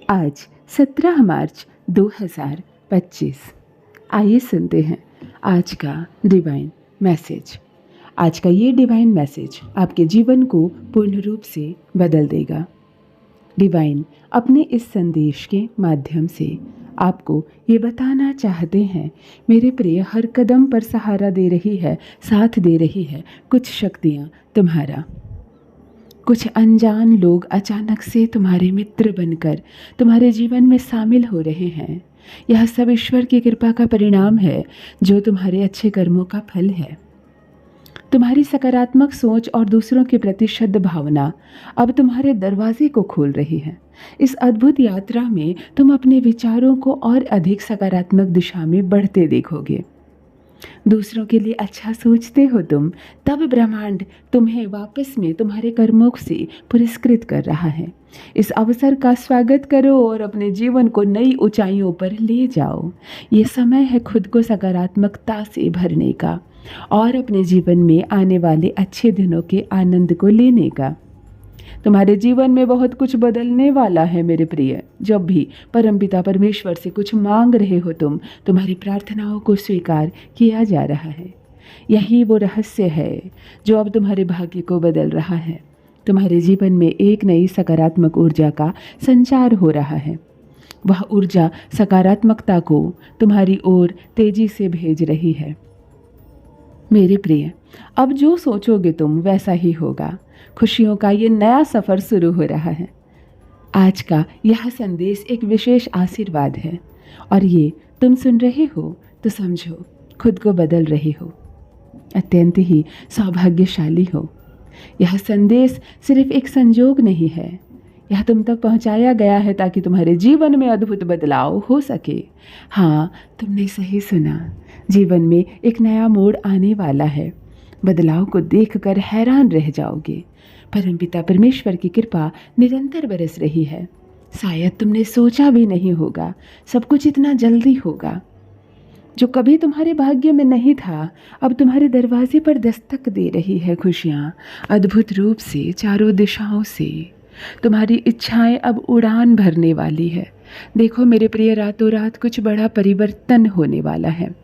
आज 17 मार्च 2025। आइए सुनते हैं आज का डिवाइन मैसेज। आज का ये डिवाइन मैसेज आपके जीवन को पूर्ण रूप से बदल देगा। डिवाइन अपने इस संदेश के माध्यम से आपको ये बताना चाहते हैं, मेरे प्रिय, हर कदम पर सहारा दे रही है, साथ दे रही है कुछ शक्तियाँ तुम्हारा। कुछ अनजान लोग अचानक से तुम्हारे मित्र बनकर तुम्हारे जीवन में शामिल हो रहे हैं। यह सब ईश्वर की कृपा का परिणाम है, जो तुम्हारे अच्छे कर्मों का फल है। तुम्हारी सकारात्मक सोच और दूसरों के प्रति शुद्ध भावना अब तुम्हारे दरवाजे को खोल रही है। इस अद्भुत यात्रा में तुम अपने विचारों को और अधिक सकारात्मक दिशा में बढ़ते देखोगे। दूसरों के लिए अच्छा सोचते हो तुम, तब ब्रह्मांड तुम्हें वापस में तुम्हारे कर्मों से पुरस्कृत कर रहा है। इस अवसर का स्वागत करो और अपने जीवन को नई ऊंचाइयों पर ले जाओ। ये समय है खुद को सकारात्मकता से भरने का और अपने जीवन में आने वाले अच्छे दिनों के आनंद को लेने का। तुम्हारे जीवन में बहुत कुछ बदलने वाला है मेरे प्रिय। जब भी परमपिता परमेश्वर से कुछ मांग रहे हो तुम, तुम्हारी प्रार्थनाओं को स्वीकार किया जा रहा है। यही वो रहस्य है जो अब तुम्हारे भाग्य को बदल रहा है। तुम्हारे जीवन में एक नई सकारात्मक ऊर्जा का संचार हो रहा है। वह ऊर्जा सकारात्मकता को तुम्हारी ओर तेजी से भेज रही है। मेरे प्रिय, अब जो सोचोगे तुम वैसा ही होगा। खुशियों का ये नया सफ़र शुरू हो रहा है। आज का यह संदेश एक विशेष आशीर्वाद है और ये तुम सुन रहे हो तो समझो खुद को बदल रहे हो। अत्यंत ही सौभाग्यशाली हो। यह संदेश सिर्फ एक संजोग नहीं है, यह तुम तक पहुंचाया गया है ताकि तुम्हारे जीवन में अद्भुत बदलाव हो सके। हाँ, तुमने सही सुना। जीवन में एक नया मोड़ आने वाला है। बदलाव को देखकर हैरान रह जाओगे। परमपिता परमेश्वर की कृपा निरंतर बरस रही है। शायद तुमने सोचा भी नहीं होगा सब कुछ इतना जल्दी होगा। जो कभी तुम्हारे भाग्य में नहीं था, अब तुम्हारे दरवाजे पर दस्तक दे रही है खुशियाँ, अद्भुत रूप से चारों दिशाओं से। तुम्हारी इच्छाएं अब उड़ान भरने वाली है। देखो मेरे प्रिय, रातों रात कुछ बड़ा परिवर्तन होने वाला है।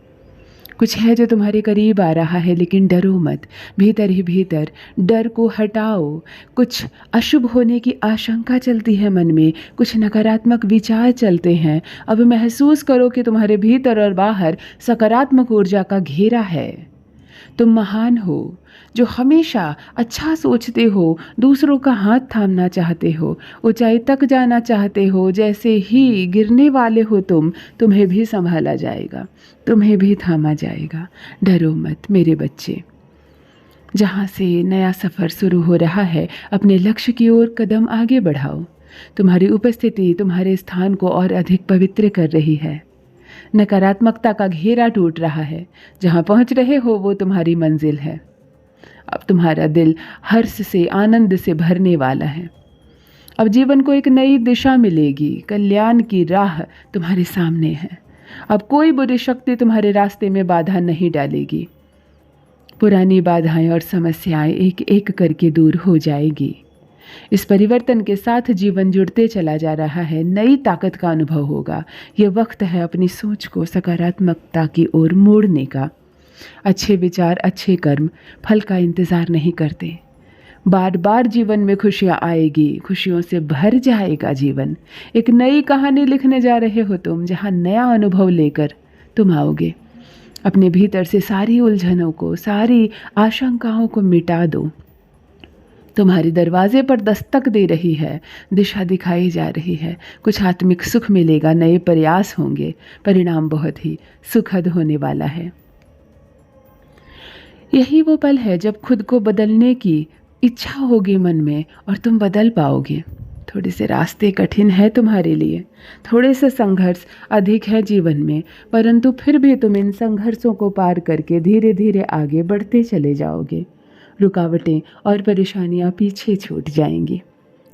कुछ है जो तुम्हारे करीब आ रहा है, लेकिन डरो मत। भीतर ही भीतर डर को हटाओ। कुछ अशुभ होने की आशंका चलती है मन में, कुछ नकारात्मक विचार चलते हैं। अब महसूस करो कि तुम्हारे भीतर और बाहर सकारात्मक ऊर्जा का घेरा है। तुम महान हो, जो हमेशा अच्छा सोचते हो, दूसरों का हाथ थामना चाहते हो, ऊंचाई तक जाना चाहते हो। जैसे ही गिरने वाले हो तुम, तुम्हें भी संभाला जाएगा, तुम्हें भी थामा जाएगा। डरो मत मेरे बच्चे। जहाँ से नया सफ़र शुरू हो रहा है, अपने लक्ष्य की ओर कदम आगे बढ़ाओ। तुम्हारी उपस्थिति तुम्हारे स्थान को और अधिक पवित्र कर रही है। नकारात्मकता का घेरा टूट रहा है। जहाँ पहुँच रहे हो वो तुम्हारी मंजिल है। अब तुम्हारा दिल हर्ष से, आनंद से भरने वाला है। अब जीवन को एक नई दिशा मिलेगी। कल्याण की राह तुम्हारे सामने है। अब कोई बुरी शक्ति तुम्हारे रास्ते में बाधा नहीं डालेगी। पुरानी बाधाएं और समस्याएं एक एक करके दूर हो जाएगी। इस परिवर्तन के साथ जीवन जुड़ते चला जा रहा है। नई ताकत का अनुभव होगा। ये वक्त है अपनी सोच को सकारात्मकता की ओर मोड़ने का। अच्छे विचार, अच्छे कर्म फल का इंतज़ार नहीं करते। बार बार जीवन में खुशियाँ आएगी, खुशियों से भर जाएगा जीवन। एक नई कहानी लिखने जा रहे हो तुम, जहाँ नया अनुभव लेकर तुम आओगे। अपने भीतर से सारी उलझनों को, सारी आशंकाओं को मिटा दो। तुम्हारे दरवाजे पर दस्तक दे रही है, दिशा दिखाई जा रही है। कुछ आत्मिक सुख मिलेगा, नए प्रयास होंगे, परिणाम बहुत ही सुखद होने वाला है। यही वो पल है जब खुद को बदलने की इच्छा होगी मन में और तुम बदल पाओगे। थोड़े से रास्ते कठिन है तुम्हारे लिए, थोड़े से संघर्ष अधिक है जीवन में, परंतु फिर भी तुम इन संघर्षों को पार करके धीरे धीरे आगे बढ़ते चले जाओगे। रुकावटें और परेशानियां पीछे छूट जाएंगी।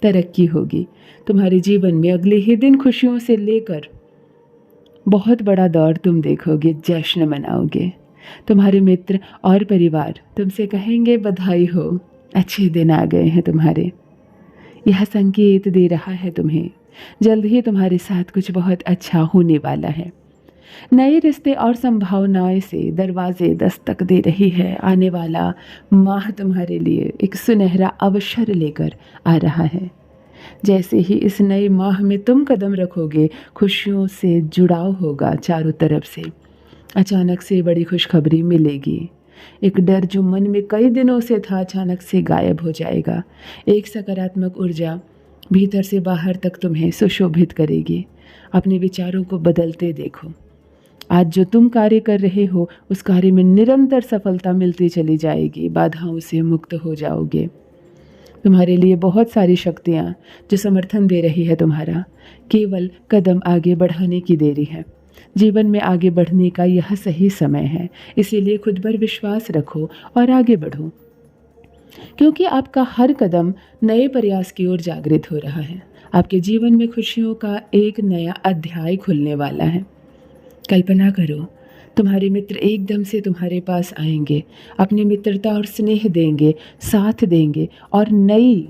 तरक्की होगी तुम्हारे जीवन में। अगले ही दिन खुशियों से लेकर बहुत बड़ा दौर तुम देखोगे, जश्न मनाओगे। तुम्हारे मित्र और परिवार तुमसे कहेंगे बधाई हो, अच्छे दिन आ गए हैं तुम्हारे। यह संकेत दे रहा है तुम्हें जल्द ही तुम्हारे साथ कुछ बहुत अच्छा होने वाला है। नए रिश्ते और संभावनाएं से दरवाजे दस्तक दे रही है। आने वाला माह तुम्हारे लिए एक सुनहरा अवसर लेकर आ रहा है। जैसे ही इस नए माह में तुम कदम रखोगे, खुशियों से जुड़ाव होगा चारों तरफ से। अचानक से बड़ी खुशखबरी मिलेगी। एक डर जो मन में कई दिनों से था अचानक से गायब हो जाएगा। एक सकारात्मक ऊर्जा भीतर से बाहर तक तुम्हें सुशोभित करेगी। अपने विचारों को बदलते देखो। आज जो तुम कार्य कर रहे हो उस कार्य में निरंतर सफलता मिलती चली जाएगी। बाधाओं से मुक्त हो जाओगे। तुम्हारे लिए बहुत सारी शक्तियाँ जो समर्थन दे रही है तुम्हारा, केवल कदम आगे बढ़ाने की देरी है। जीवन में आगे बढ़ने का यह सही समय है, इसीलिए खुद पर विश्वास रखो और आगे बढ़ो, क्योंकि आपका हर कदम नए प्रयास की ओर जागृत हो रहा है। आपके जीवन में खुशियों का एक नया अध्याय खुलने वाला है। कल्पना करो, तुम्हारे मित्र एकदम से तुम्हारे पास आएंगे, अपनी मित्रता और स्नेह देंगे, साथ देंगे और नई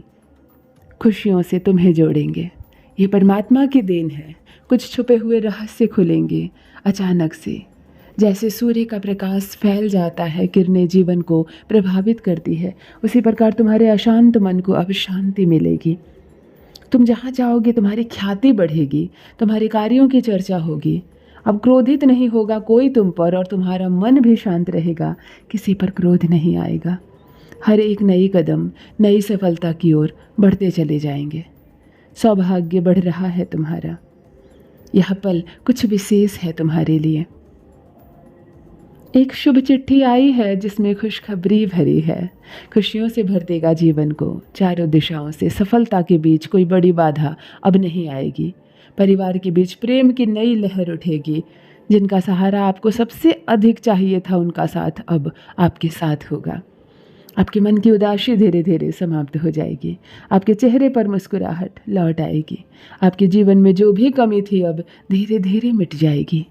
खुशियों से तुम्हें जोड़ेंगे। ये परमात्मा की देन है। कुछ छुपे हुए रहस्य खुलेंगे अचानक से। जैसे सूर्य का प्रकाश फैल जाता है, किरणें जीवन को प्रभावित करती है, उसी प्रकार तुम्हारे अशांत मन को अब शांति मिलेगी। तुम जहाँ जाओगे तुम्हारी ख्याति बढ़ेगी, तुम्हारे कार्यों की चर्चा होगी। अब क्रोधित नहीं होगा कोई तुम पर और तुम्हारा मन भी शांत रहेगा, किसी पर क्रोध नहीं आएगा। हर एक नई कदम नई सफलता की ओर बढ़ते चले जाएंगे। सौभाग्य बढ़ रहा है तुम्हारा। यह पल कुछ विशेष है तुम्हारे लिए। एक शुभ चिट्ठी आई है जिसमें खुशखबरी भरी है। खुशियों से भर देगा जीवन को। चारों दिशाओं से सफलता के बीच कोई बड़ी बाधा अब नहीं आएगी। परिवार के बीच प्रेम की नई लहर उठेगी। जिनका सहारा आपको सबसे अधिक चाहिए था उनका साथ अब आपके साथ होगा। आपके मन की उदासी धीरे धीरे समाप्त हो जाएगी। आपके चेहरे पर मुस्कुराहट लौट आएगी। आपके जीवन में जो भी कमी थी अब धीरे धीरे मिट जाएगी।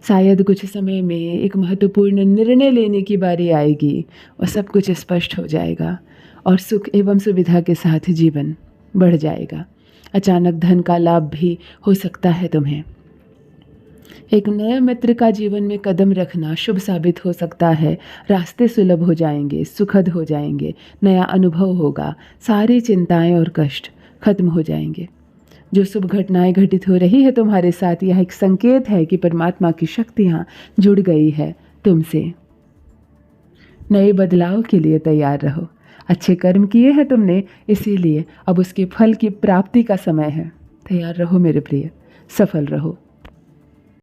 शायद कुछ समय में एक महत्वपूर्ण निर्णय लेने की बारी आएगी और सब कुछ स्पष्ट हो जाएगा और सुख एवं सुविधा के साथ जीवन बढ़ जाएगा। अचानक धन का लाभ भी हो सकता है तुम्हें। एक नए मित्र का जीवन में कदम रखना शुभ साबित हो सकता है। रास्ते सुलभ हो जाएंगे, सुखद हो जाएंगे, नया अनुभव होगा। सारी चिंताएं और कष्ट खत्म हो जाएंगे। जो शुभ घटनाएं घटित हो रही है तुम्हारे साथ, यह एक संकेत है कि परमात्मा की शक्तियाँ जुड़ गई है तुमसे। नए बदलाव के लिए तैयार रहो। अच्छे कर्म किए हैं तुमने, इसीलिए अब उसके फल की प्राप्ति का समय है। तैयार रहो मेरे प्रिय, सफल रहो।